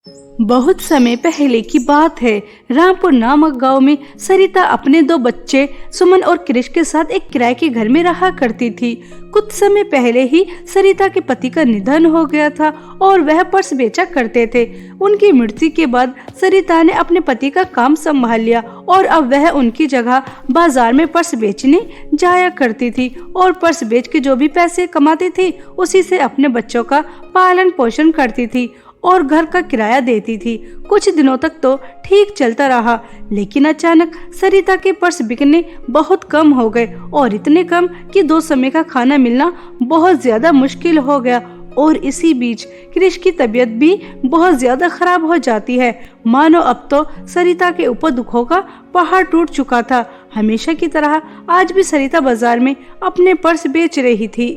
बहुत समय पहले की बात है। रामपुर नामक गांव में सरिता अपने दो बच्चे सुमन और कृष के साथ एक किराए के घर में रहा करती थी। कुछ समय पहले ही सरिता के पति का निधन हो गया था और वह पर्स बेचा करते थे। उनकी मृत्यु के बाद सरिता ने अपने पति का काम संभाल लिया और अब वह उनकी जगह बाजार में पर्स बेचने जाया करती थी और पर्स बेच के जो भी पैसे कमाती थी उसी से अपने बच्चों का पालन पोषण करती थी और घर का किराया देती थी। कुछ दिनों तक तो ठीक चलता रहा, लेकिन अचानक सरिता के पर्स बिकने बहुत कम हो गए और इतने कम कि 2 समय का खाना मिलना बहुत ज्यादा मुश्किल हो गया। और इसी बीच कृष की तबीयत भी बहुत ज्यादा खराब हो जाती है। मानो अब तो सरिता के ऊपर दुखों का पहाड़ टूट चुका था। हमेशा की तरह आज भी सरिता बाजार में अपने पर्स बेच रही थी।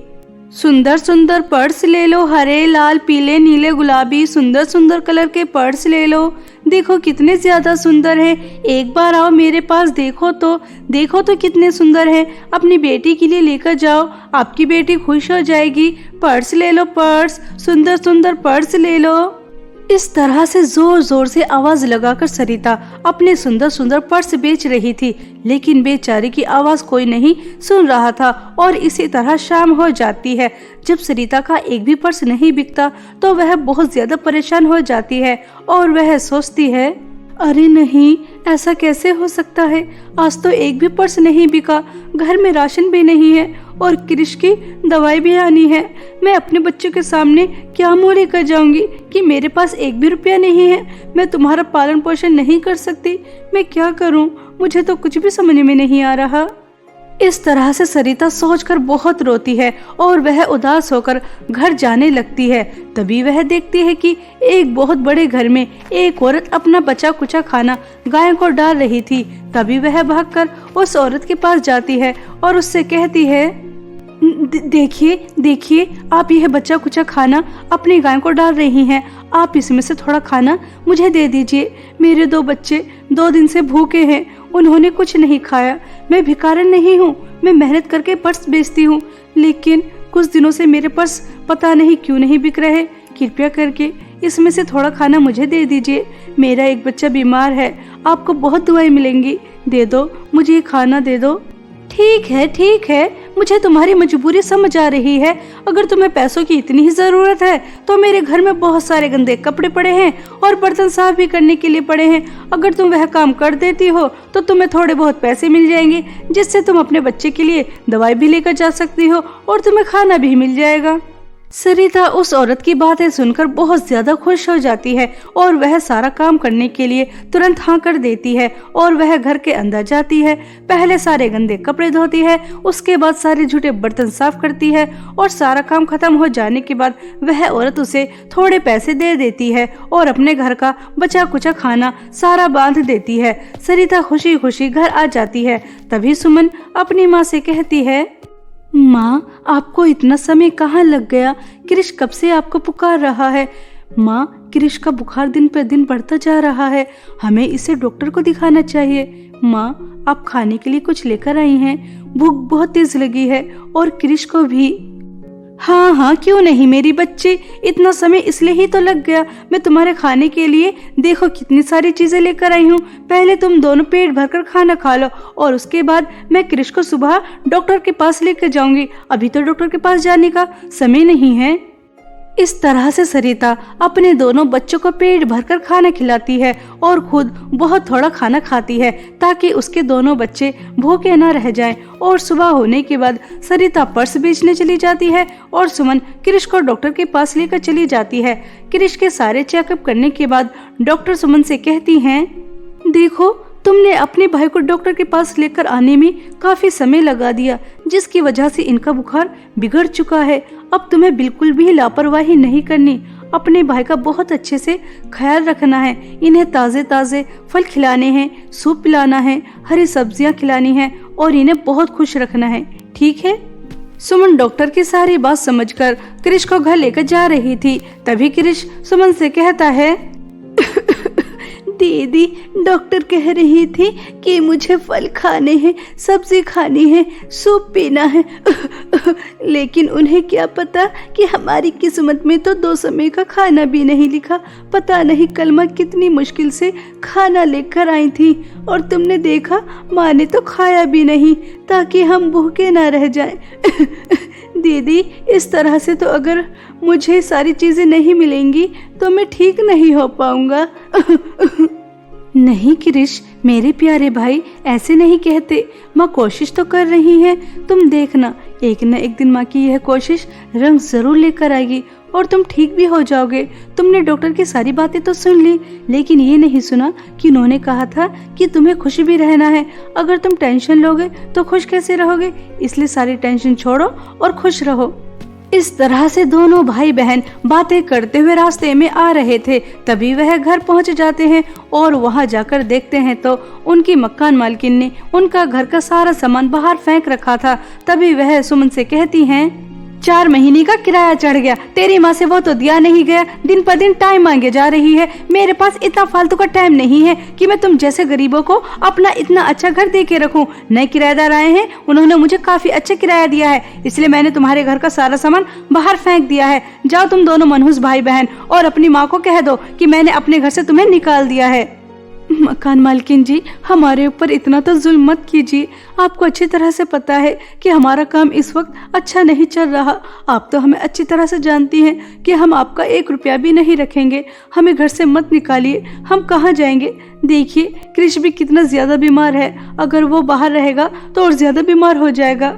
सुंदर सुंदर पर्स ले लो, हरे लाल पीले नीले गुलाबी सुंदर सुंदर कलर के पर्स ले लो। देखो कितने ज्यादा सुंदर है, एक बार आओ मेरे पास देखो तो कितने सुंदर है। अपनी बेटी के लिए लेकर जाओ, आपकी बेटी खुश हो जाएगी। पर्स ले लो, पर्स सुंदर सुंदर पर्स ले लो। इस तरह से जोर जोर से आवाज लगाकर सरिता अपने सुंदर सुंदर पर्स बेच रही थी, लेकिन बेचारी की आवाज कोई नहीं सुन रहा था। और इसी तरह शाम हो जाती है। जब सरिता का एक भी पर्स नहीं बिकता तो वह बहुत ज्यादा परेशान हो जाती है और वह सोचती है, अरे नहीं, ऐसा कैसे हो सकता है। आज तो एक भी पर्स नहीं बिका, घर में राशन भी नहीं है और कृष की दवाई भी आनी है। मैं अपने बच्चों के सामने क्या मुंह लेकर जाऊंगी कि मेरे पास एक भी रुपया नहीं है। मैं तुम्हारा पालन पोषण नहीं कर सकती, मैं क्या करूं, मुझे तो कुछ भी समझ में नहीं आ रहा। इस तरह से सरिता सोचकर बहुत रोती है और वह उदास होकर घर जाने लगती है। तभी वह देखती है कि एक बहुत बड़े घर में एक औरत अपना बचा कुचा खाना गाय को डाल रही थी। तभी वह भागकर उस औरत के पास जाती है और उससे कहती है, देखिए आप यह बचा कुचा खाना अपनी गाय को डाल रही हैं। आप इसमें से थोड़ा खाना मुझे दे दीजिए। मेरे 2 बच्चे 2 दिन से भूखे हैं, उन्होंने कुछ नहीं खाया। मैं भिखारन नहीं हूँ, मैं मेहनत करके पर्स बेचती हूँ, लेकिन कुछ दिनों से मेरे पर्स पता नहीं क्यों नहीं बिक रहे। कृपया करके इसमें से थोड़ा खाना मुझे दे दीजिए। मेरा एक बच्चा बीमार है, आपको बहुत दुआएं मिलेंगी। दे दो, मुझे ये खाना दे दो। ठीक है, मुझे तुम्हारी मजबूरी समझ आ रही है। अगर तुम्हें पैसों की इतनी ही जरूरत है तो मेरे घर में बहुत सारे गंदे कपड़े पड़े हैं और बर्तन साफ भी करने के लिए पड़े हैं। अगर तुम वह काम कर देती हो तो तुम्हें थोड़े बहुत पैसे मिल जाएंगे, जिससे तुम अपने बच्चे के लिए दवाई भी लेकर जा सकती हो और तुम्हें खाना भी मिल जाएगा। सरिता उस औरत की बातें सुनकर बहुत ज्यादा खुश हो जाती है और वह सारा काम करने के लिए तुरंत हाँ कर देती है और वह घर के अंदर जाती है। पहले सारे गंदे कपड़े धोती है, उसके बाद सारे झूठे बर्तन साफ करती है और सारा काम खत्म हो जाने के बाद वह औरत उसे थोड़े पैसे दे देती है और अपने घर का बचा कुचा खाना सारा बांध देती है। सरिता खुशी खुशी घर आ जाती है। तभी सुमन अपनी माँ से कहती है, माँ, आपको इतना समय कहाँ लग गया? कृष कब से आपको पुकार रहा है। माँ, कृष का बुखार दिन पर दिन बढ़ता जा रहा है, हमें इसे डॉक्टर को दिखाना चाहिए। माँ, आप खाने के लिए कुछ लेकर आई हैं? भूख बहुत तेज लगी है और कृष को भी। हाँ, क्यों नहीं मेरी बच्ची, इतना समय इसलिए ही तो लग गया। मैं तुम्हारे खाने के लिए देखो कितनी सारी चीजें लेकर आई हूँ। पहले तुम दोनों पेट भरकर खाना खा लो और उसके बाद मैं कृष को सुबह डॉक्टर के पास लेकर जाऊंगी। अभी तो डॉक्टर के पास जाने का समय नहीं है। इस तरह से सरिता अपने दोनों बच्चों को पेट भरकर खाना खिलाती है और खुद बहुत थोड़ा खाना खाती है ताकि उसके दोनों बच्चे भूखे न रह जाएं। और सुबह होने के बाद सरिता पर्स बेचने चली जाती है और सुमन कृष को डॉक्टर के पास लेकर चली जाती है। कृष के सारे चेकअप करने के बाद डॉक्टर सुमन से कहती हैं, देखो तुमने अपने भाई को डॉक्टर के पास लेकर आने में काफी समय लगा दिया, जिसकी वजह से इनका बुखार बिगड़ चुका है। अब तुम्हें बिल्कुल भी लापरवाही नहीं करनी, अपने भाई का बहुत अच्छे से ख्याल रखना है। इन्हें ताजे ताजे फल खिलाने हैं, सूप पिलाना है, हरी सब्जियां खिलानी है और इन्हें बहुत खुश रखना है, ठीक है? सुमन डॉक्टर की सारी बात समझकर कृष को घर लेकर जा रही थी। तभी कृष सुमन से कहता है, दीदी, डॉक्टर कह रही थी कि मुझे फल खाने हैं, सब्जी खानी है, सूप पीना है। लेकिन उन्हें क्या पता कि हमारी किस्मत में तो 2 समय का खाना भी नहीं लिखा। पता नहीं कल माँ कितनी मुश्किल से खाना लेकर आई थी और तुमने देखा माँ ने तो खाया भी नहीं ताकि हम भूखे ना रह जाएं। दीदी, इस तरह से तो अगर मुझे सारी चीजें नहीं मिलेंगी तो मैं ठीक नहीं हो पाऊंगा। नहीं क्रिश, मेरे प्यारे भाई, ऐसे नहीं कहते। माँ कोशिश तो कर रही है, तुम देखना एक न एक दिन माँ की यह कोशिश रंग जरूर लेकर आएगी और तुम ठीक भी हो जाओगे। तुमने डॉक्टर की सारी बातें तो सुन ली, लेकिन ये नहीं सुना कि उन्होंने कहा था कि तुम्हें खुश भी रहना है। अगर तुम टेंशन लोगे तो खुश कैसे रहोगे? इसलिए सारी टेंशन छोड़ो और खुश रहो। इस तरह से दोनों भाई बहन बातें करते हुए रास्ते में आ रहे थे। तभी वह घर पहुंच जाते हैं और वहां जाकर देखते हैं तो उनकी मकान मालकिन ने उनका घर का सारा सामान बाहर फेंक रखा था। तभी वह सुमन से कहती हैं, 4 महीने का किराया चढ़ गया, तेरी माँ से वो तो दिया नहीं गया, दिन पर दिन टाइम मांगे जा रही है। मेरे पास इतना फालतू का टाइम नहीं है कि मैं तुम जैसे गरीबों को अपना इतना अच्छा घर दे के रखूं। नए किराएदार आए हैं, उन्होंने मुझे काफी अच्छा किराया दिया है, इसलिए मैंने तुम्हारे घर का सारा सामान बाहर फेंक दिया है। जाओ तुम दोनों मनहूस भाई बहन और अपनी माँ को कह दो कि मैंने अपने घर से तुम्हें निकाल दिया है। मकान मालकिन जी, हमारे ऊपर इतना तो जुल्म मत कीजिए। आपको अच्छी तरह से पता है कि हमारा काम इस वक्त अच्छा नहीं चल रहा। आप तो हमें अच्छी तरह से जानती हैं कि हम आपका 1 रुपया भी नहीं रखेंगे। हमें घर से मत निकालिए, हम कहाँ जाएंगे? देखिए क्रिश भी कितना ज्यादा बीमार है, अगर वो बाहर रहेगा तो और ज्यादा बीमार हो जाएगा।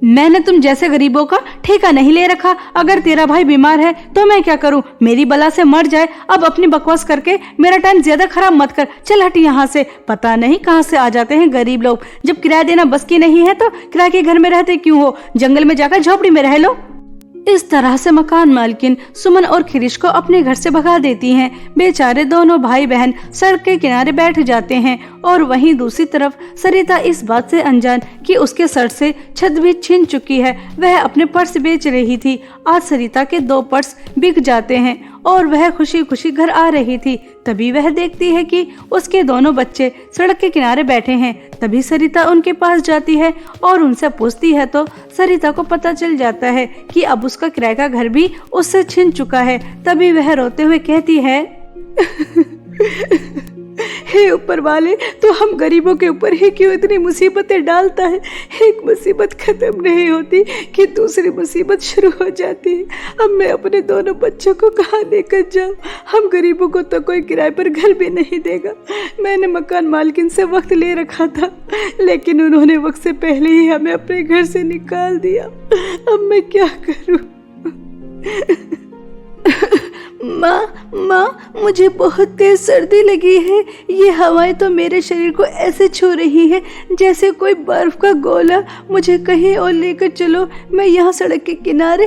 मैंने तुम जैसे गरीबों का ठेका नहीं ले रखा। अगर तेरा भाई बीमार है तो मैं क्या करूं? मेरी बला से मर जाए। अब अपनी बकवास करके मेरा टाइम ज्यादा खराब मत कर। चल हट यहाँ से। पता नहीं कहाँ से आ जाते हैं गरीब लोग। जब किराया देना बस की नहीं है तो किराए के घर में रहते क्यों हो? जंगल में जाकर झोपड़ी में रह लो। इस तरह से मकान मालकिन सुमन और खिरिश को अपने घर से भगा देती हैं। बेचारे दोनों भाई बहन सड़क के किनारे बैठ जाते हैं और वहीं दूसरी तरफ सरिता इस बात से अनजान कि उसके सर से छत भी छिन चुकी है। वह अपने पर्स बेच रही थी। आज सरिता के 2 पर्स बिक जाते हैं और वह खुशी खुशी घर आ रही थी। तभी वह देखती है कि उसके दोनों बच्चे सड़क के किनारे बैठे हैं। तभी सरिता उनके पास जाती है और उनसे पूछती है तो सरिता को पता चल जाता है कि अब उसका किराए का घर भी उससे छिन चुका है। तभी वह रोते हुए कहती है, हे ऊपर वाले, तो हम गरीबों के ऊपर ही क्यों इतनी मुसीबतें डालता है? एक मुसीबत खत्म नहीं होती कि दूसरी मुसीबत शुरू हो जाती है। अब मैं अपने दोनों बच्चों को कहाँ लेकर जाऊँ? हम गरीबों को तो कोई किराए पर घर भी नहीं देगा। मैंने मकान मालकिन से वक्त ले रखा था, लेकिन उन्होंने वक्त से पहले ही हमें अपने घर से निकाल दिया। अब मैं क्या करूँ? माँ, मुझे बहुत तेज सर्दी लगी है। ये हवाएं तो मेरे शरीर को ऐसे छू रही है जैसे कोई बर्फ का गोला। मुझे कहीं और लेकर चलो, मैं यहाँ सड़क के किनारे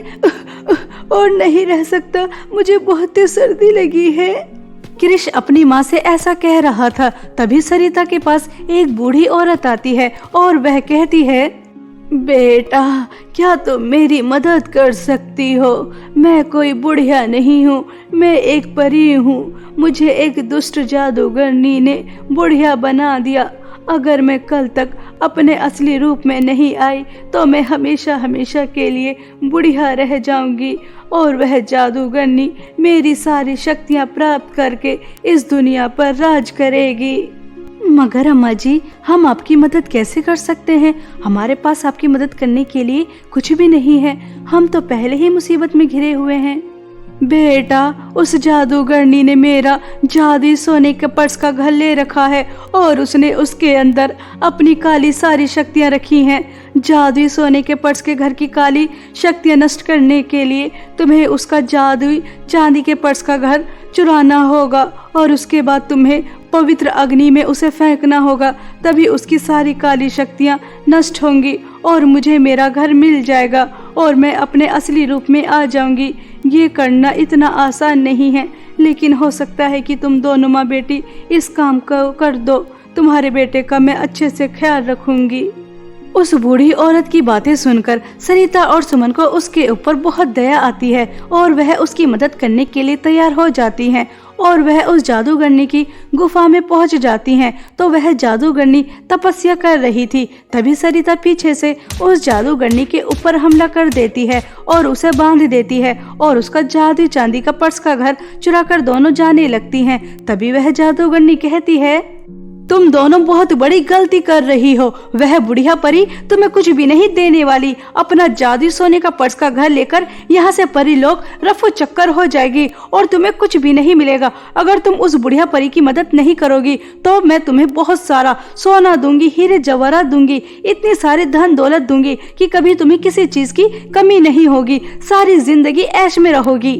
और नहीं रह सकता। मुझे बहुत तेज सर्दी लगी है। क्रिश अपनी माँ से ऐसा कह रहा था। तभी सरिता के पास एक बूढ़ी औरत आती है और वह कहती है, बेटा, क्या तुम मेरी मदद कर सकती हो? मैं कोई बुढ़िया नहीं हूँ, मैं एक परी हूँ। मुझे एक दुष्ट जादूगरनी ने बुढ़िया बना दिया। अगर मैं कल तक अपने असली रूप में नहीं आई तो मैं हमेशा हमेशा के लिए बुढ़िया रह जाऊंगी और वह जादूगरनी मेरी सारी शक्तियाँ प्राप्त करके इस दुनिया पर राज करेगी। मगर अम्मा जी, हम आपकी मदद कैसे कर सकते हैं? हमारे पास आपकी मदद करने के लिए कुछ भी नहीं है। हम तो पहले ही मुसीबत में घिरे हुए हैं। बेटा, उस जादूगरनी ने मेरा जादुई सोने के पर्स का घर ले रखा है और उसने उसके अंदर अपनी काली सारी शक्तियां रखी हैं। जादुई सोने के पर्स के घर की काली शक्तियां नष्ट करने के लिए तुम्हें उसका जादुई चांदी के पर्स का घर चुराना होगा और उसके बाद तुम्हें पवित्र अग्नि में उसे फेंकना होगा। तभी उसकी सारी काली शक्तियां नष्ट होंगी और मुझे मेरा घर मिल जाएगा और मैं अपने असली रूप में आ जाऊंगी। ये करना इतना आसान नहीं है, लेकिन हो सकता है कि तुम दोनों माँ बेटी इस काम को कर दो। तुम्हारे बेटे का मैं अच्छे से ख्याल रखूंगी। उस बूढ़ी औरत की बातें सुनकर सरिता और सुमन को उसके ऊपर बहुत दया आती है और वह उसकी मदद करने के लिए तैयार हो जाती हैं और वह उस जादूगरनी की गुफा में पहुंच जाती हैं। तो वह जादूगरनी तपस्या कर रही थी। तभी सरिता पीछे से उस जादूगरनी के ऊपर हमला कर देती है और उसे बांध देती है और उसका जादुई चांदी का पर्स का घर चुराकर दोनों जाने लगती हैं। तभी वह जादूगरनी कहती है, तुम दोनों बहुत बड़ी गलती कर रही हो। वह बुढ़िया परी तुम्हें कुछ भी नहीं देने वाली। अपना जादुई सोने का पर्स का घर लेकर यहाँ से परी लोग रफू चक्कर हो जाएगी और तुम्हें कुछ भी नहीं मिलेगा। अगर तुम उस बुढ़िया परी की मदद नहीं करोगी तो मैं तुम्हें बहुत सारा सोना दूंगी, हीरे जवाहरात दूंगी, इतनी सारी धन दौलत दूंगी कि कभी तुम्हें किसी चीज की कमी नहीं होगी, सारी जिंदगी ऐश में रहोगी।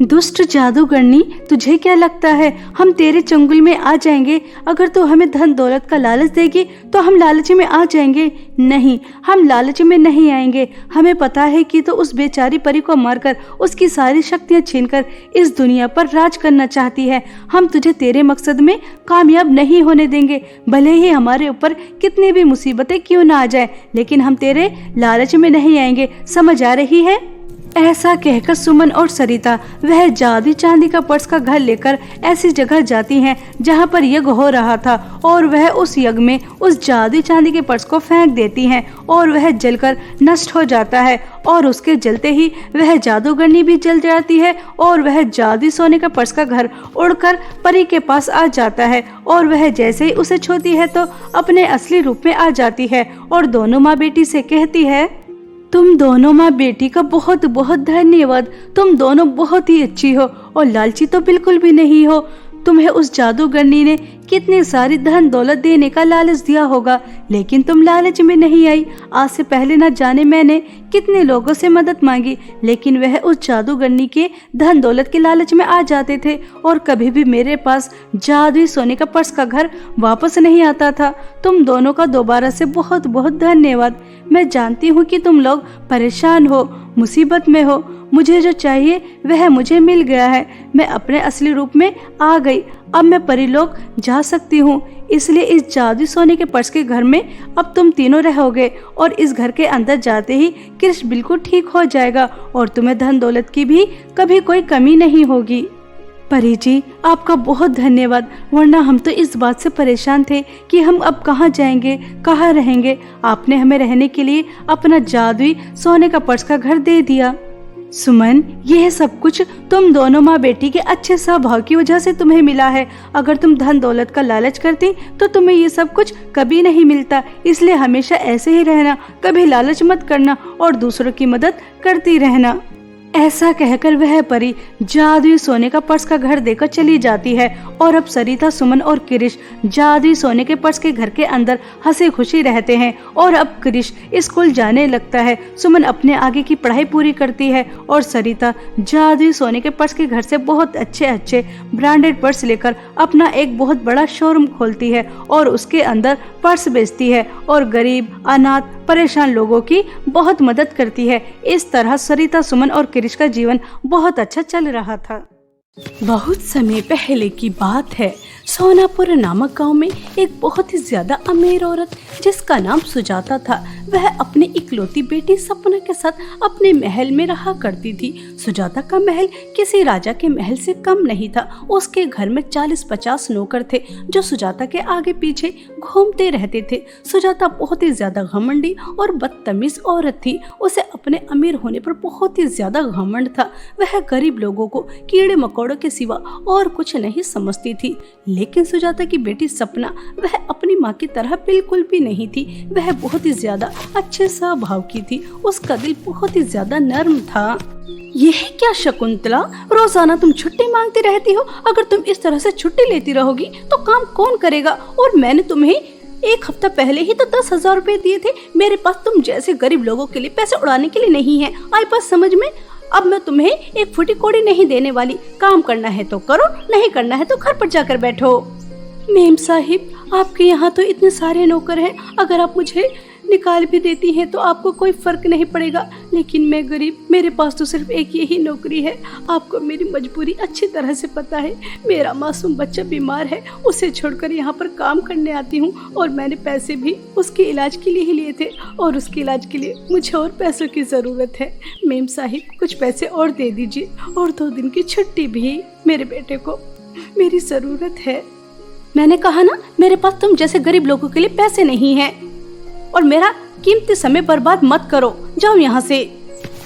दुष्ट जादूगरनी, तुझे क्या लगता है हम तेरे चंगुल में आ जाएंगे? अगर तू हमें धन दौलत का लालच देगी तो हम लालच में आ जाएंगे? नहीं, हम लालच में नहीं आएंगे। हमें पता है कि तो उस बेचारी परी को मारकर उसकी सारी शक्तियां छीनकर इस दुनिया पर राज करना चाहती है। हम तुझे तेरे मकसद में कामयाब नहीं होने देंगे, भले ही हमारे ऊपर कितनी भी मुसीबतें क्यों ना आ जाए, लेकिन हम तेरे लालच में नहीं आएंगे। समझ आ रही है? ऐसा कहकर सुमन और सरिता वह जादुई चांदी का पर्स का घर लेकर ऐसी जगह जाती हैं जहां पर यज्ञ हो रहा था और वह उस यज्ञ में उस जादुई चांदी के पर्स को फेंक देती हैं और वह जलकर नष्ट हो जाता है और उसके जलते ही वह जादूगरनी भी जल जाती है और वह जादुई सोने का पर्स का घर उड़कर परी के पास आ जाता है और वह जैसे ही उसे छूती है तो अपने असली रूप में आ जाती है और दोनों माँ बेटी से कहती है, तुम दोनों माँ बेटी का बहुत बहुत धन्यवाद। तुम दोनों बहुत ही अच्छी हो और लालची तो बिल्कुल भी नहीं हो। तुम्हें उस जादूगरनी ने कितनी सारी धन दौलत देने का लालच दिया होगा, लेकिन तुम लालच में नहीं आई। आज से पहले न जाने मैंने कितने लोगों से मदद मांगी, लेकिन वह उस जादूगरनी के धन दौलत के लालच में आ जाते थे और कभी भी मेरे पास जादुई सोने का पर्स का घर वापस नहीं आता था। तुम दोनों का दोबारा से बहुत बहुत धन्यवाद। मैं जानती हूँ कि तुम लोग परेशान हो, मुसीबत में हो। मुझे जो चाहिए वह मुझे मिल गया है। मैं अपने असली रूप में आ गई। अब मैं परीलोक जा सकती हूँ। इसलिए इस जादुई सोने के पर्स के घर में अब तुम तीनों रहोगे और इस घर के अंदर जाते ही कृष्ण बिल्कुल ठीक हो जाएगा और तुम्हें धन दौलत की भी कभी कोई कमी नहीं होगी। परी जी, आपका बहुत धन्यवाद, वरना हम तो इस बात से परेशान थे कि हम अब कहाँ जाएंगे, कहाँ रहेंगे। आपने हमें रहने के लिए अपना जादुई सोने का पर्स का घर दे दिया। सुमन, यह सब कुछ तुम दोनों माँ बेटी के अच्छे स्वभाव की वजह से तुम्हें मिला है। अगर तुम धन दौलत का लालच करती तो तुम्हें ये सब कुछ कभी नहीं मिलता। इसलिए हमेशा ऐसे ही रहना, कभी लालच मत करना और दूसरों की मदद करती रहना। ऐसा कहकर वह परी जादुई सोने का पर्स का घर देकर चली जाती है और अब सरिता, सुमन और कृष जादुई सोने के पर्स के घर के अंदर हंसी खुशी रहते हैं। और अब कृष स्कूल जाने लगता है, सुमन अपने आगे की पढ़ाई पूरी करती है और सरिता जादुई सोने के पर्स के घर से बहुत अच्छे अच्छे ब्रांडेड पर्स लेकर अपना एक बहुत बड़ा शोरूम खोलती है और उसके अंदर पर्स बेचती है और गरीब, अनाथ, परेशान लोगों की बहुत मदद करती है। इस तरह सरिता, सुमन और कृष का जीवन बहुत अच्छा चल रहा था। बहुत समय पहले की बात है। सोनापुर नामक गांव में एक बहुत ही ज्यादा अमीर औरत जिसका नाम सुजाता था, वह अपनी इकलौती बेटी सपना के साथ अपने महल में रहा करती थी। सुजाता का महल किसी राजा के महल से कम नहीं था। उसके घर में 40-50 नौकर थे जो सुजाता के आगे पीछे घूमते रहते थे। सुजाता बहुत ही ज्यादा घमंडी और बदतमीज औरत थी। उसे अपने अमीर होने पर बहुत ही ज्यादा घमंड था। वह गरीब लोगों को कीड़े मकोड़ों के सिवा और कुछ नहीं समझती थी। लेकिन सुजाता की बेटी सपना वह अपनी माँ की तरह बिल्कुल भी नहीं थी। वह बहुत ही ज्यादा अच्छे स्वभाव की थी। उसका दिल बहुत ही ज्यादा नर्म था। यह क्या शकुंतला, रोजाना तुम छुट्टी मांगती रहती हो। अगर तुम इस तरह से छुट्टी लेती रहोगी तो काम कौन करेगा? और मैंने तुम्हें एक हफ्ता पहले ही तो 10,000 रुपए दिए थे। मेरे पास तुम जैसे गरीब लोगों के लिए पैसे उड़ाने के लिए नहीं है। आई बात समझ में? अब मैं तुम्हें एक फुटी कोड़ी नहीं देने वाली। काम करना है तो करो, नहीं करना है तो घर पर जाकर बैठो। मेम साहिब, आपके यहाँ तो इतने सारे नौकर हैं, अगर आप मुझे निकाल भी देती हैं तो आपको कोई फर्क नहीं पड़ेगा। लेकिन मैं गरीब, मेरे पास तो सिर्फ एक यही नौकरी है। आपको मेरी मजबूरी अच्छी तरह से पता है। मेरा मासूम बच्चा बीमार है, उसे छोड़कर यहाँ पर काम करने आती हूँ और मैंने पैसे भी उसके इलाज के लिए ही लिए थे और उसके इलाज के लिए मुझे और पैसों की ज़रूरत है। मेम साहिब, कुछ पैसे और दे दीजिए और 2 दिन की छुट्टी भी मेरे बेटे को। मेरी जरूरत है। मैंने कहा ना, मेरे पास तुम जैसे गरीब लोगों के लिए पैसे नहीं हैं। और मेरा कीमती समय बर्बाद मत करो, जाओ यहाँ से।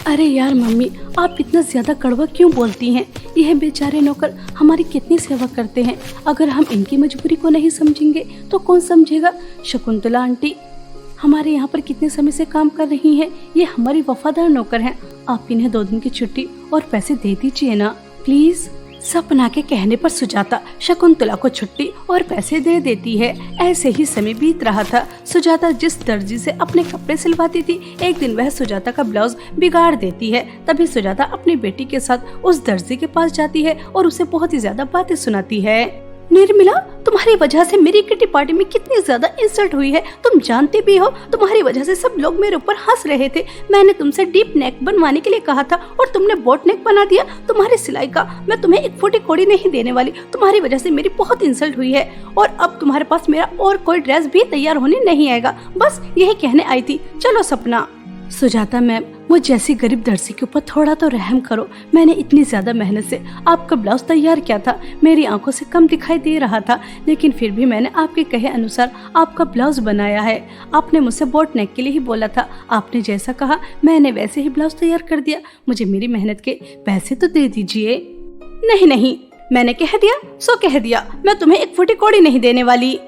अरे यार मम्मी, आप इतना ज्यादा कड़वा क्यों बोलती हैं? यह बेचारे नौकर हमारी कितनी सेवा करते हैं। अगर हम इनकी मजबूरी को नहीं समझेंगे तो कौन समझेगा? शकुंतला आंटी हमारे यहाँ पर कितने समय से काम कर रही हैं। ये हमारी वफादार नौकर हैं। आप इन्हें 2 दिन की छुट्टी और पैसे दे दीजिए ना प्लीज। सपना के कहने पर सुजाता शकुंतला को छुट्टी और पैसे दे देती है। ऐसे ही समय बीत रहा था। सुजाता जिस दर्जी से अपने कपड़े सिलवाती थी, एक दिन वह सुजाता का ब्लाउज बिगाड़ देती है। तभी सुजाता अपनी बेटी के साथ उस दर्जी के पास जाती है और उसे बहुत ही ज्यादा बातें सुनाती है। निर्मला, तुम्हारी वजह से मेरी किटी पार्टी में कितनी ज्यादा इंसल्ट हुई है, तुम जानती भी हो। तुम्हारी वजह से सब लोग मेरे ऊपर हंस रहे थे। मैंने तुमसे डीप नेक बनवाने के लिए कहा था और तुमने बोट नेक बना दिया। तुम्हारी सिलाई का मैं तुम्हें 1 फुटी कोड़ी नहीं देने वाली। तुम्हारी वजह से मेरी बहुत इंसल्ट हुई है और अब तुम्हारे पास मेरा और कोई ड्रेस भी तैयार होने नहीं आएगा। बस यही कहने आई थी। चलो सपना। सुजाता मैम, वो जैसी गरीब दर्जी के ऊपर थोड़ा तो रहम करो। मैंने इतनी ज्यादा मेहनत से आपका ब्लाउज तैयार किया था। मेरी आंखों से कम दिखाई दे रहा था, लेकिन फिर भी मैंने आपके कहे अनुसार आपका ब्लाउज बनाया है। आपने मुझसे बोट नेक के लिए ही बोला था। आपने जैसा कहा मैंने वैसे ही ब्लाउज तैयार कर दिया। मुझे मेरी मेहनत के पैसे तो दे दीजिए। नहीं नहीं, मैंने कह दिया सो कह दिया। मैं तुम्हें 1 फुटी कोड़ी नहीं देने वाली।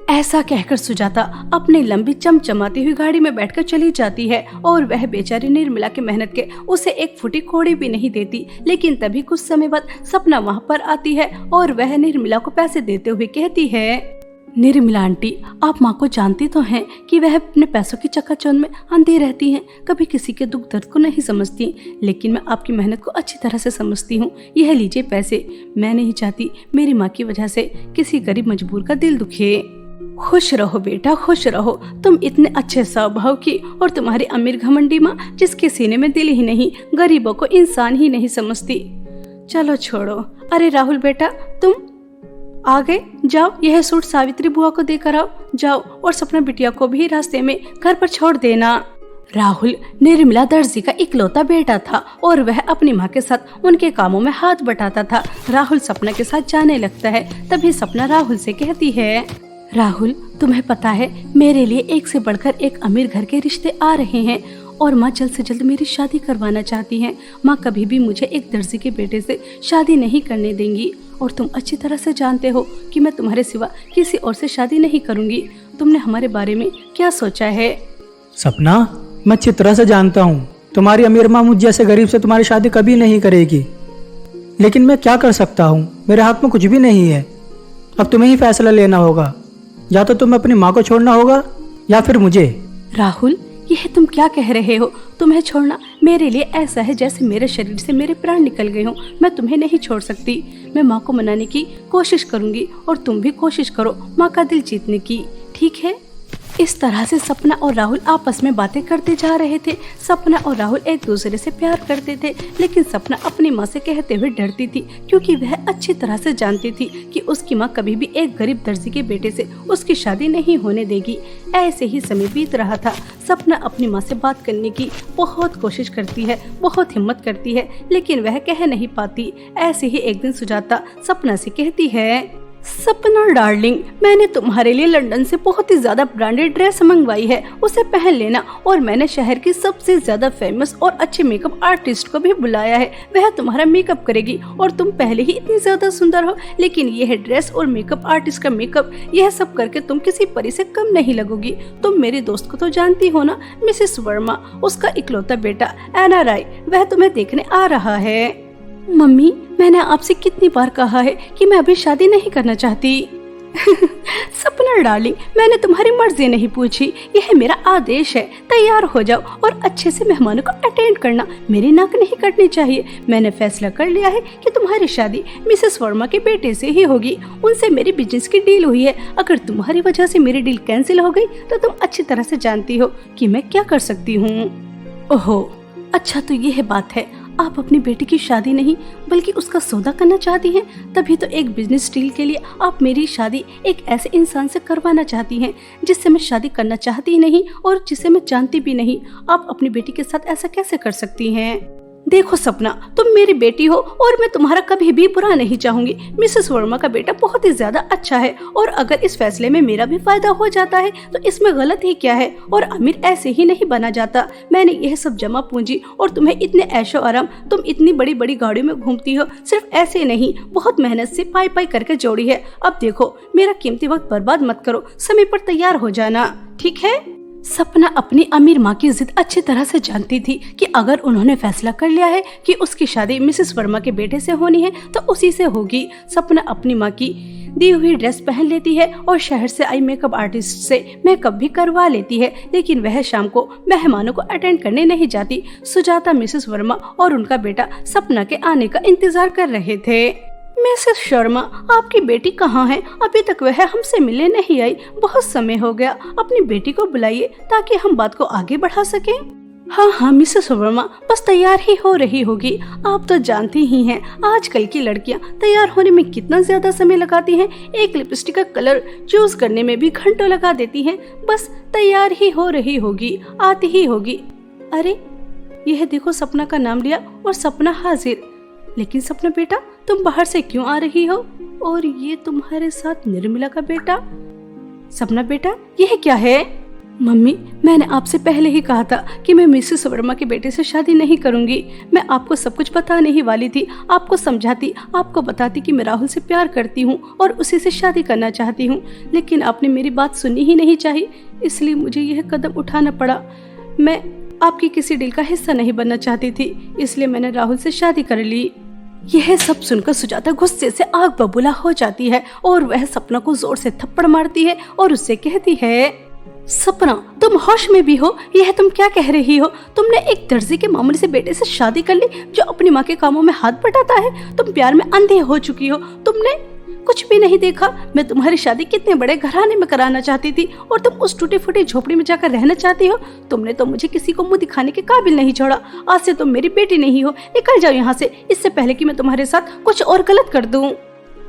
ऐसा कहकर सुजाता अपनी लंबी चमचमाती हुई गाड़ी में बैठकर चली जाती है और वह बेचारी निर्मला की मेहनत के उसे 1 फुटी कोड़ी भी नहीं देती। लेकिन तभी कुछ समय बाद सपना वहां पर आती है और वह निर्मला को पैसे देते हुए कहती है, निर्मला आंटी, आप माँ को जानती तो हैं कि वह अपने पैसों की चकाचौंध में अंधी रहती हैं, कभी किसी के दुख दर्द को नहीं समझती। लेकिन मैं आपकी मेहनत को अच्छी तरह से समझती हूँ। यह लीजिए पैसे। मैं नहीं चाहती मेरी माँ की वजह से किसी गरीब मजबूर का दिल दुखे। खुश रहो बेटा, खुश रहो। तुम इतने अच्छे स्वभाव की और तुम्हारी अमीर घमंडी माँ, जिसके सीने में दिल ही नहीं, गरीबों को इंसान ही नहीं समझती। चलो छोड़ो। अरे राहुल बेटा, तुम आ गए। जाओ, यह सूट सावित्री बुआ को देकर आओ। जाओ और सपना बिटिया को भी रास्ते में घर पर छोड़ देना। राहुल निर्मला दर्जी का इकलौता बेटा था और वह अपनी माँ के साथ उनके कामों में हाथ बटाता था। राहुल सपना के साथ जाने लगता है। तभी सपना राहुल से कहती है, राहुल, तुम्हें पता है मेरे लिए एक से बढ़कर एक अमीर घर के रिश्ते आ रहे हैं और माँ जल्द से जल्द मेरी शादी करवाना चाहती हैं। माँ कभी भी मुझे एक दर्जी के बेटे से शादी नहीं करने देंगी और तुम अच्छी तरह से जानते हो कि मैं तुम्हारे सिवा किसी और से शादी नहीं करूंगी। तुमने हमारे बारे में क्या सोचा है? सपना, मैं अच्छी तरह से जानता हूँ तुम्हारी अमीर माँ मुझ जैसे गरीब से तुम्हारी शादी कभी नहीं करेगी, लेकिन मैं क्या कर सकता हूँ? मेरे हाथ में कुछ भी नहीं है। अब तुम्हें ही फैसला लेना होगा। या तो तुम्हें अपनी माँ को छोड़ना होगा या फिर मुझे। राहुल, यह तुम क्या कह रहे हो? तुम्हें छोड़ना मेरे लिए ऐसा है जैसे मेरे शरीर से मेरे प्राण निकल गए हों। मैं तुम्हें नहीं छोड़ सकती। मैं माँ को मनाने की कोशिश करूंगी और तुम भी कोशिश करो माँ का दिल जीतने की, ठीक है? इस तरह से सपना और राहुल आपस में बातें करते जा रहे थे। सपना और राहुल एक दूसरे से प्यार करते थे, लेकिन सपना अपनी माँ से कहते हुए डरती थी, क्योंकि वह अच्छी तरह से जानती थी कि उसकी माँ कभी भी एक गरीब दर्जी के बेटे से उसकी शादी नहीं होने देगी। ऐसे ही समय बीत रहा था। सपना अपनी माँ से बात करने की बहुत कोशिश करती है, बहुत हिम्मत करती है, लेकिन वह कह नहीं पाती। ऐसे ही एक दिन सुजाता सपना से कहती है, सपना डार्लिंग, मैंने तुम्हारे लिए लंदन से बहुत ही ज्यादा ब्रांडेड ड्रेस मंगवाई है, उसे पहन लेना। और मैंने शहर की सबसे ज्यादा फेमस और अच्छे मेकअप आर्टिस्ट को भी बुलाया है, वह तुम्हारा मेकअप करेगी। और तुम पहले ही इतनी ज्यादा सुंदर हो, लेकिन यह ड्रेस और मेकअप आर्टिस्ट का मेकअप, यह सब करके तुम किसी परी से कम नहीं लगोगी। तुम मेरी दोस्त को तो जानती हो ना, मिसेस वर्मा, उसका इकलौता बेटा एना राय, वह तुम्हें देखने आ रहा है। मम्मी, मैंने आपसे कितनी बार कहा है कि मैं अभी शादी नहीं करना चाहती। सपना डार्लिंग, मैंने तुम्हारी मर्जी नहीं पूछी, यह मेरा आदेश है। तैयार हो जाओ और अच्छे से मेहमानों को अटेंड करना, मेरी नाक नहीं कटनी चाहिए। मैंने फैसला कर लिया है कि तुम्हारी शादी मिसेस वर्मा के बेटे से ही होगी। उनसे मेरी बिजनेस की डील हुई है। अगर तुम्हारी वजह से मेरी डील कैंसिल हो गई तो तुम अच्छी तरह से जानती हो कि मैं क्या कर सकती हूँ। ओहो, अच्छा तो यह बात है, आप अपनी बेटी की शादी नहीं बल्कि उसका सौदा करना चाहती हैं। तभी तो एक बिजनेस डील के लिए आप मेरी शादी एक ऐसे इंसान से करवाना चाहती हैं जिससे मैं शादी करना चाहती नहीं और जिसे मैं जानती भी नहीं। आप अपनी बेटी के साथ ऐसा कैसे कर सकती हैं? देखो सपना, तुम मेरी बेटी हो और मैं तुम्हारा कभी भी बुरा नहीं चाहूंगी। मिसेस वर्मा का बेटा बहुत ही ज्यादा अच्छा है और अगर इस फैसले में मेरा भी फायदा हो जाता है तो इसमें गलत ही क्या है। और अमीर ऐसे ही नहीं बना जाता। मैंने यह सब जमा पूंजी और तुम्हें इतने ऐशो आराम, तुम इतनी बड़ी बड़ी गाड़ियों में घूमती हो, सिर्फ ऐसे नहीं, बहुत मेहनत से पाई पाई करके जोड़ी है। अब देखो, मेरा कीमती वक्त बर्बाद मत करो, समय पर तैयार हो जाना, ठीक है। सपना अपनी अमीर माँ की जिद अच्छी तरह से जानती थी कि अगर उन्होंने फैसला कर लिया है कि उसकी शादी मिसेस वर्मा के बेटे से होनी है तो उसी से होगी। सपना अपनी माँ की दी हुई ड्रेस पहन लेती है और शहर से आई मेकअप आर्टिस्ट से मेकअप भी करवा लेती है, लेकिन वह शाम को मेहमानों को अटेंड करने नहीं जाती। सुजाता, मिसेस वर्मा और उनका बेटा सपना के आने का इंतजार कर रहे थे। मिसेस शर्मा, आपकी बेटी कहाँ है? अभी तक वह हमसे मिलने नहीं आई। बहुत समय हो गया, अपनी बेटी को बुलाइए ताकि हम बात को आगे बढ़ा सकें। हाँ मिसेस वर्मा, बस तैयार ही हो रही होगी। आप तो जानती ही हैं, आजकल की लड़कियां तैयार होने में कितना ज्यादा समय लगाती हैं। एक लिपस्टिक का कलर चूज करने में भी घंटों लगा देती हैं। बस तैयार ही हो रही होगी, आती ही होगी। अरे यह देखो, सपना का नाम लिया और सपना हाजिर। लेकिन सपना बेटा, तुम बाहर से क्यों आ रही हो? और ये तुम्हारे साथ निर्मला का बेटा? सपना बेटा, यह क्या है? मम्मी, मैंने आपसे पहले ही कहा था कि मैं मिसेस वर्मा के बेटे से शादी नहीं करूंगी। मैं आपको सब कुछ बताने ही वाली थी, आपको समझाती, आपको बताती कि मैं राहुल से प्यार करती हूँ और उसी से शादी करना चाहती हूँ, लेकिन आपने मेरी बात सुनी ही नहीं चाहिए, इसलिए मुझे यह कदम उठाना पड़ा। मैं आपकी किसी डील का हिस्सा नहीं बनना चाहती थी, इसलिए मैंने राहुल से शादी कर ली। यह सब सुनकर सुजाता गुस्से से आग बबूला हो जाती है और वह सपना को जोर से थप्पड़ मारती है और उससे कहती है, सपना, तुम होश में भी हो? यह तुम क्या कह रही हो? तुमने एक दर्जी के मामूली से बेटे से शादी कर ली जो अपनी माँ के कामों में हाथ बटाता है। तुम प्यार में अंधे हो चुकी हो, तुमने कुछ भी नहीं देखा। मैं तुम्हारी शादी कितने बड़े घराने में कराना चाहती थी और तुम उस टूटी फूटी झोपड़ी में जाकर रहना चाहती हो। तुमने तो मुझे किसी को मुंह दिखाने के काबिल नहीं छोड़ा। आज से तुम मेरी बेटी नहीं हो, निकल जाओ यहाँ से, इससे पहले कि मैं तुम्हारे साथ कुछ और गलत कर दूं।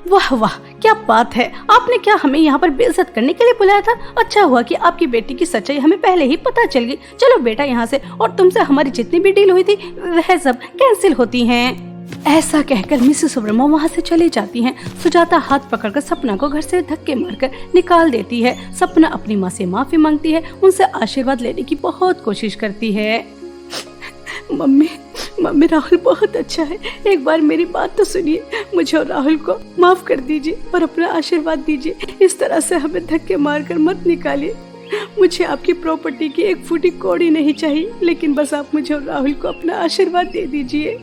वाह वाह, क्या बात है! आपने क्या हमें यहाँ पर बेइज्जत करने के लिए बुलाया था? अच्छा हुआ कि आपकी बेटी की सच्चाई हमें पहले ही पता चल गई। चलो बेटा यहाँ से, और तुमसे हमारी जितनी भी डील हुई थी वह सब कैंसिल होती हैं। ऐसा कहकर मिसेस वर्मा वहाँ से चली जाती हैं। सुजाता हाथ पकड़कर सपना को घर से धक्के मारकर निकाल देती है। सपना अपनी माँ से माफी मांगती है, उनसे आशीर्वाद लेने की बहुत कोशिश करती है। मम्मी, राहुल बहुत अच्छा है, एक बार मेरी बात तो सुनिए। मुझे और राहुल को माफ कर दीजिए और अपना आशीर्वाद दीजिए। इस तरह से हमें धक्के मारकर मत निकालिए। मुझे आपकी प्रॉपर्टी की एक फूटी कौड़ी नहीं चाहिए, लेकिन बस आप मुझे और राहुल को अपना आशीर्वाद दे दीजिए।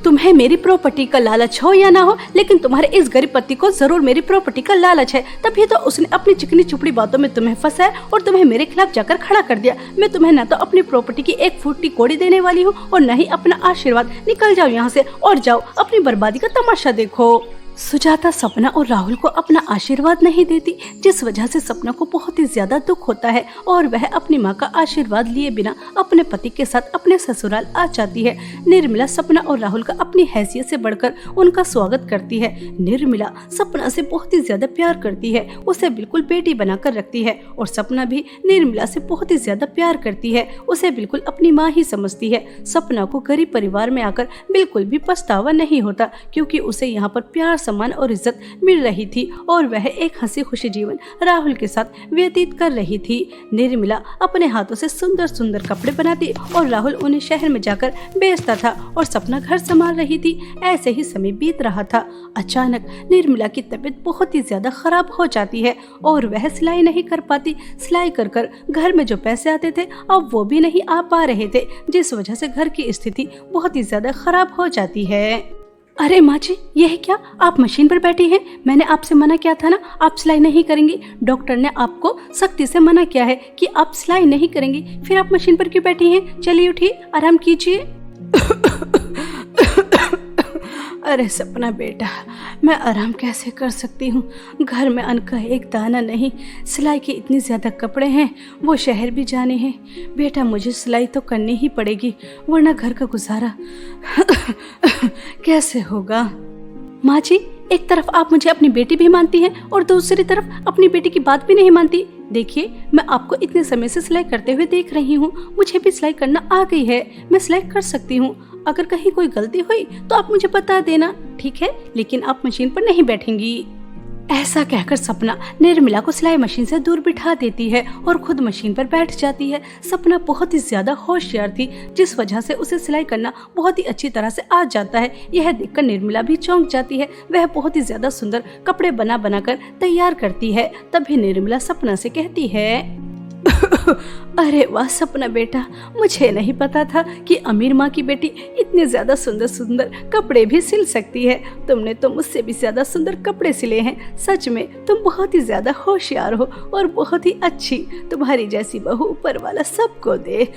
तुम्हें मेरी प्रॉपर्टी का लालच हो या ना हो, लेकिन तुम्हारे इस गरीब पति को जरूर मेरी प्रॉपर्टी का लालच है, तभी तो उसने अपनी चिकनी चुपड़ी बातों में तुम्हें फंसाया और तुम्हें मेरे खिलाफ जाकर खड़ा कर दिया। मैं तुम्हें ना तो अपनी प्रॉपर्टी की एक फूटी कौड़ी देने वाली हूँ और न ही अपना आशीर्वाद। निकल जाओ यहाँ से और जाओ अपनी बर्बादी का तमाशा देखो। सुजाता सपना और राहुल को अपना आशीर्वाद नहीं देती, जिस वजह से सपना को बहुत ही ज्यादा दुख होता है और वह अपनी माँ का आशीर्वाद लिए बिना अपने पति के साथ अपने ससुराल आ जाती है। निर्मला सपना और राहुल का अपनी हैसियत से बढ़कर उनका स्वागत करती है। निर्मला सपना से बहुत ही ज्यादा प्यार करती है, उसे बिल्कुल बेटी बनाकर रखती है और सपना भी निर्मला से बहुत ही ज्यादा प्यार करती है, उसे बिल्कुल अपनी माँ ही समझती है। सपना को गरीब परिवार में आकर बिल्कुल भी पछतावा नहीं होता, क्योंकि उसे यहाँ पर प्यार, सम्मान और इज्जत मिल रही थी और वह एक हंसी खुशी जीवन राहुल के साथ व्यतीत कर रही थी। निर्मला अपने हाथों से सुंदर सुंदर कपड़े बनाती और राहुल उन्हें शहर में जाकर बेचता था और सपना घर संभाल रही थी। ऐसे ही समय बीत रहा था। अचानक निर्मला की तबीयत बहुत ही ज्यादा खराब हो जाती है और वह सिलाई नहीं कर पाती। सिलाई कर कर घर में जो पैसे आते थे अब वो भी नहीं आ पा रहे थे, जिस वजह से घर की स्थिति बहुत ही ज्यादा खराब हो जाती है। अरे माँ जी, यह क्या, आप मशीन पर बैठी हैं? मैंने आपसे मना किया था ना, आप सिलाई नहीं करेंगी। डॉक्टर ने आपको सख्ती से मना किया है कि आप सिलाई नहीं करेंगी, फिर आप मशीन पर क्यों बैठी हैं? चलिए उठिए, आराम कीजिए। अरे सपना बेटा, मैं आराम कैसे कर सकती हूँ? घर में अन्न का एक दाना नहीं, सिलाई के इतने ज़्यादा कपड़े हैं, वो शहर भी जाने हैं। बेटा मुझे सिलाई तो करनी ही पड़ेगी, वरना घर का गुजारा कैसे होगा? माँ जी, एक तरफ आप मुझे अपनी बेटी भी मानती हैं और दूसरी तरफ अपनी बेटी की बात भी नहीं मानती। देखिए, मैं आपको इतने समय से सिलाई करते हुए देख रही हूँ, मुझे भी सिलाई करना आ गई है, मैं सिलाई कर सकती हूँ। अगर कहीं कोई गलती हुई तो आप मुझे बता देना, ठीक है? लेकिन आप मशीन पर नहीं बैठेंगी। ऐसा कहकर सपना निर्मला को सिलाई मशीन से दूर बिठा देती है और खुद मशीन पर बैठ जाती है। सपना बहुत ही ज्यादा होशियार थी, जिस वजह से उसे सिलाई करना बहुत ही अच्छी तरह से आ जाता है। यह देखकर निर्मला भी चौंक जाती है। वह बहुत ही ज्यादा सुंदर कपड़े बना बनाकर तैयार करती है। तभी निर्मला सपना से कहती है, अरे वाह सपना बेटा, मुझे नहीं पता था कि अमीर माँ की बेटी इतने ज्यादा सुंदर सुंदर कपड़े भी सिल सकती है। तुमने तो मुझसे भी ज्यादा सुंदर कपड़े सिले हैं। सच में तुम बहुत ही ज्यादा होशियार हो और बहुत ही अच्छी। तुम्हारी जैसी बहू ऊपर वाला सबको दे।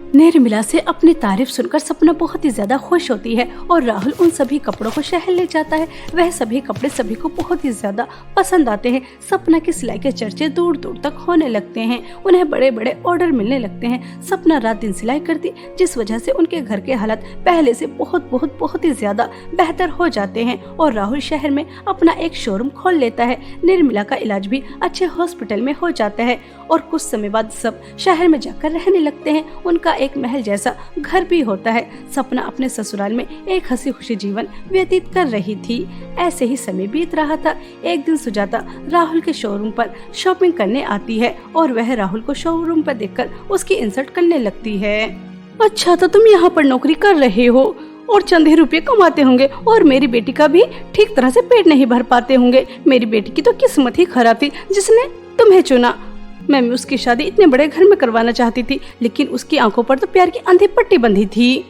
निर्मला से अपनी तारीफ सुनकर सपना बहुत ही ज्यादा खुश होती है और राहुल उन सभी कपड़ों को शहर ले जाता है। वह सभी कपड़े सभी को बहुत ही ज्यादा पसंद आते हैं। सपना की सिलाई के चर्चे दूर दूर तक होने लगते हैं। उन्हें बड़े बड़े ऑर्डर मिलने लगते हैं। सपना रात दिन सिलाई करती, जिस वजह से उनके घर के हालात पहले से बहुत ही ज्यादा बेहतर हो जाते हैं और राहुल शहर में अपना एक शोरूम खोल लेता है। निर्मला का इलाज भी अच्छे हॉस्पिटल में हो जाता है और कुछ समय बाद सब शहर में जाकर रहने लगते हैं। उनका एक महल जैसा घर भी होता है। सपना अपने ससुराल में एक हंसी खुशी जीवन व्यतीत कर रही थी। ऐसे ही समय बीत रहा था। एक दिन सुजाता राहुल के शोरूम पर शॉपिंग करने आती है और वह राहुल को शोरूम पर देखकर उसकी इंसल्ट करने लगती है। अच्छा, तो तुम यहाँ पर नौकरी कर रहे हो और चंद ही रुपये कमाते होंगे और मेरी बेटी का भी ठीक तरह से पेट नहीं भर पाते होंगे। मेरी बेटी की तो किस्मत ही खराब थी जिसने तुम्हें चुना। मैं उसकी शादी इतने बड़े घर में करवाना चाहती थी, लेकिन उसकी आंखों पर तो प्यार की अंधी पट्टी बंधी थी।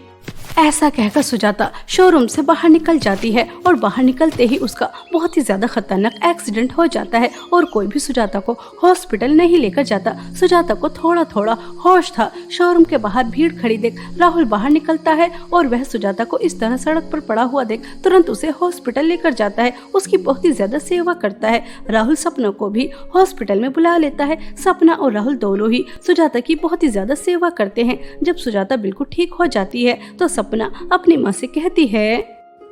ऐसा कहकर सुजाता शोरूम से बाहर निकल जाती है और बाहर निकलते ही उसका बहुत ही ज्यादा खतरनाक एक्सीडेंट हो जाता है और कोई भी सुजाता को हॉस्पिटल नहीं लेकर जाता। सुजाता को थोड़ा थोड़ा होश था। शोरूम के बाहर भीड़ खड़ी देख राहुल बाहर निकलता है और वह सुजाता को इस तरह सड़क पर पड़ा हुआ देख तुरंत उसे हॉस्पिटल लेकर जाता है। उसकी बहुत ही ज्यादा सेवा करता है। राहुल सपना को भी हॉस्पिटल में बुला लेता है। सपना और राहुल दोनों ही सुजाता की बहुत ही ज्यादा सेवा करते हैं। जब सुजाता बिल्कुल ठीक हो जाती है तो सपना अपनी माँ से कहती है,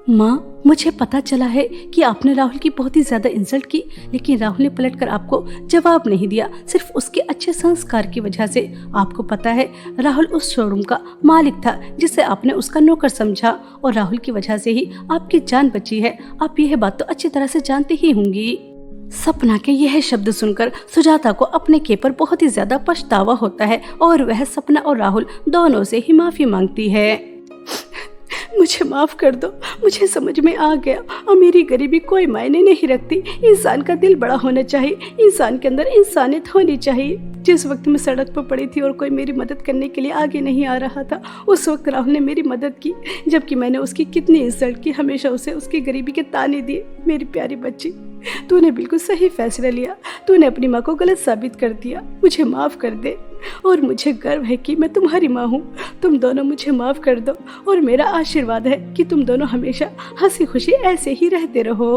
माँ, मुझे पता चला है कि आपने राहुल की बहुत ही ज्यादा इंसल्ट की, लेकिन राहुल ने पलटकर आपको जवाब नहीं दिया, सिर्फ उसके अच्छे संस्कार की वजह से। आपको पता है, राहुल उस शोरूम का मालिक था जिसे आपने उसका नौकर समझा और राहुल की वजह से ही आपकी जान बची है। आप यह बात तो अच्छी तरह से जानती ही होंगी। सपना के यह शब्द सुनकर सुजाता को अपने के पर बहुत ही ज्यादा पछतावा होता है और वह सपना और राहुल दोनों से ही माफी मांगती है। मुझे माफ कर दो, मुझे समझ में आ गया, अमीरी गरीबी कोई मायने नहीं रखती। इंसान का दिल बड़ा होना चाहिए, इंसान के अंदर इंसानियत होनी चाहिए। जिस वक्त मैं सड़क पर पड़ी थी और कोई मेरी मदद करने के लिए आगे नहीं आ रहा था, उस वक्त राहुल ने मेरी मदद की, जबकि मैंने उसकी कितनी इंसल्ट की, हमेशा उसे उसकी गरीबी के ताने दिए। मेरी प्यारी बच्ची, तूने बिल्कुल सही फैसला लिया। तूने अपनी माँ को गलत साबित कर दिया। मुझे माफ कर दे और मुझे गर्व है कि मैं तुम्हारी माँ हूँ। तुम दोनों मुझे माफ कर दो और मेरा आशीर्वाद है कि तुम दोनों हमेशा हंसी खुशी ऐसे ही रहते रहो।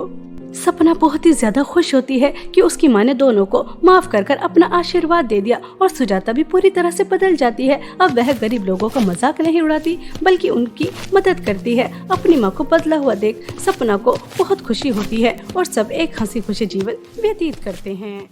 सपना बहुत ही ज्यादा खुश होती है कि उसकी माँ ने दोनों को माफ कर कर अपना आशीर्वाद दे दिया और सुजाता भी पूरी तरह से बदल जाती है। अब वह गरीब लोगों का मजाक नहीं उड़ाती, बल्कि उनकी मदद करती है। अपनी माँ को बदला हुआ देख सपना को बहुत खुशी होती है और सब एक हंसी खुशी जीवन व्यतीत करते हैं।